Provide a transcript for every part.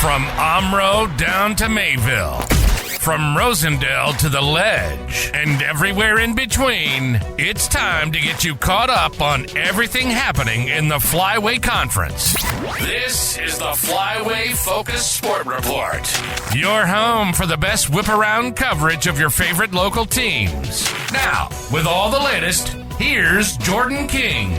From Omro down to Mayville, from Rosendale to the Ledge, and everywhere in between, it's time to get you caught up on everything happening in the Flyway Conference. This is the Flyway Focus Sport Report, your home for the best whip-around coverage of your favorite local teams. Now, with all the latest, here's Jordan King.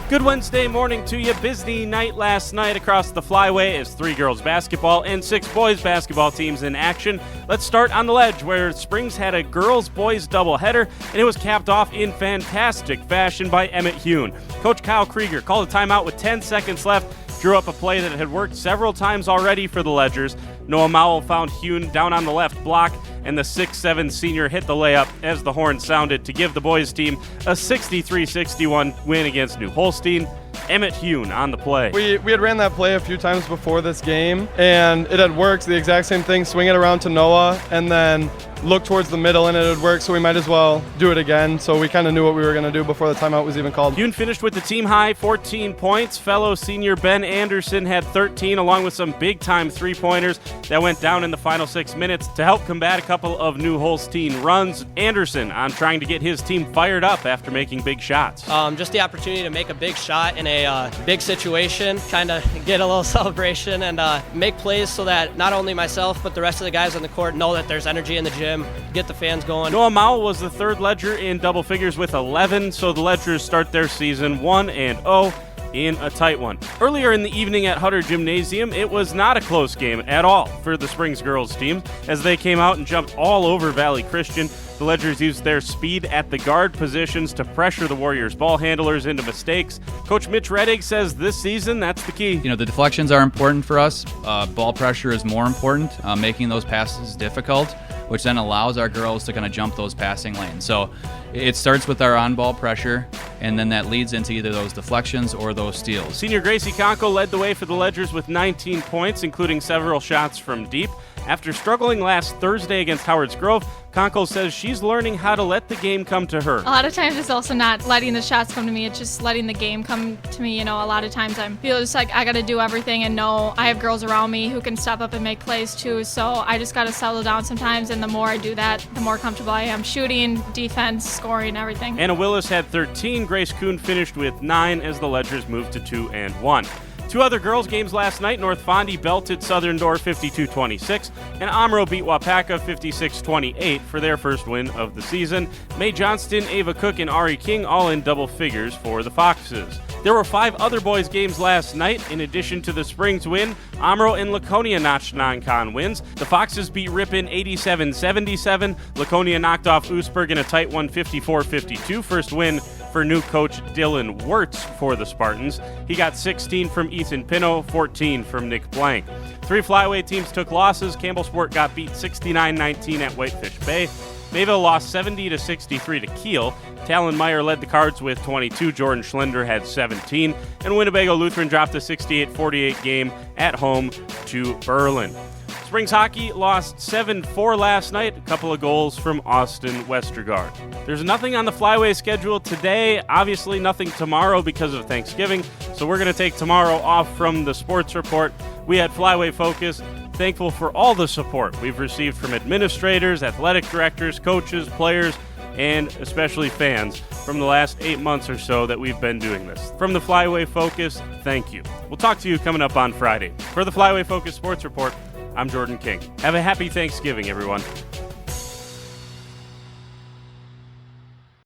Good Wednesday morning to you. Busy night last night across the Flyway as 3 girls basketball and 6 boys basketball teams in action. Let's start on the Ledge, where Springs had a girls-boys doubleheader, and it was capped off in fantastic fashion by Emmett Hune. Coach Kyle Krieger called a timeout with 10 seconds left, drew up a play that had worked several times already for the Ledgers. Noah Mowell found Hune down on the left block, and the 6'7 senior hit the layup as the horn sounded to give the boys team a 63-61 win against New Holstein. Emmett Hune on the play. We had ran that play a few times before this game, and it had worked. The exact same thing, swing it around to Noah, and then look towards the middle, and it had worked, so we might as well do it again. So we kind of knew what we were going to do before the timeout was even called. Hune finished with the team high 14 points. Fellow senior Ben Anderson had 13, along with some big-time three-pointers that went down in the final 6 minutes to help combat a couple of New Holstein runs. Anderson on trying to get his team fired up after making big shots. Just the opportunity to make a big shot in a big situation, kind of get a little celebration and make plays so that not only myself but the rest of the guys on the court know that there's energy in the gym, get the fans going. Noah Mowell was the third Ledger in double figures with 11, so the Ledgers start their season 1-0 in a tight one. Earlier in the evening at Hutter Gymnasium, it was not a close game at all for the Springs girls team as they came out and jumped all over Valley Christian. The Ledgers used their speed at the guard positions to pressure the Warriors' ball handlers into mistakes. Coach Mitch Reddig says this season, that's the key. The deflections are important for us. Ball pressure is more important, making those passes difficult, which then allows our girls to kind of jump those passing lanes. So it starts with our on-ball pressure, and then that leads into either those deflections or those steals. Senior Gracie Conko led the way for the Ledgers with 19 points, including several shots from deep. After struggling last Thursday against Howards Grove, Conko says she's learning how to let the game come to her. A lot of times it's also not letting the shots come to me, it's just letting the game come to me. A lot of times I feel just like I got to do everything and know I have girls around me who can step up and make plays too, so I just got to settle down sometimes, and the more I do that, the more comfortable I am shooting, defense, scoring, everything. Anna Willis had 13, Grace Kuhn finished with 9 as the Ledgers moved to 2-1. 2 other girls' games last night. North Fondy belted Southern Door 52-26, and Omro beat Wapaka 56-28 for their first win of the season. Mae Johnston, Ava Cook, and Ari King all in double figures for the Foxes. There were 5 other boys' games last night. In addition to the Springs win, Omro and Laconia notched non-con wins. The Foxes beat Ripon 87-77. Laconia knocked off Oostburg in a tight one 54-52. First win for new coach Dylan Wirtz for the Spartans. He got 16 from Ethan Pino, 14 from Nick Blank. 3 Flyway teams took losses. Campbellsport got beat 69-19 at Whitefish Bay. Mayville lost 70-63 to Kiel. Talon Meyer led the Cards with 22. Jordan Schlender had 17. And Winnebago Lutheran dropped a 68-48 game at home to Berlin. Springs hockey lost 7-4 last night. A couple of goals from Austin Westergaard. There's nothing on the Flyway schedule today. Obviously nothing tomorrow because of Thanksgiving. So we're going to take tomorrow off from the sports report. We had Flyway Focus. Thankful for all the support we've received from administrators, athletic directors, coaches, players, and especially fans from the last 8 months or so that we've been doing this. From the Flyway Focus, thank you. We'll talk to you coming up on Friday. For the Flyway Focus Sports Report, I'm Jordan King. Have a happy Thanksgiving, everyone.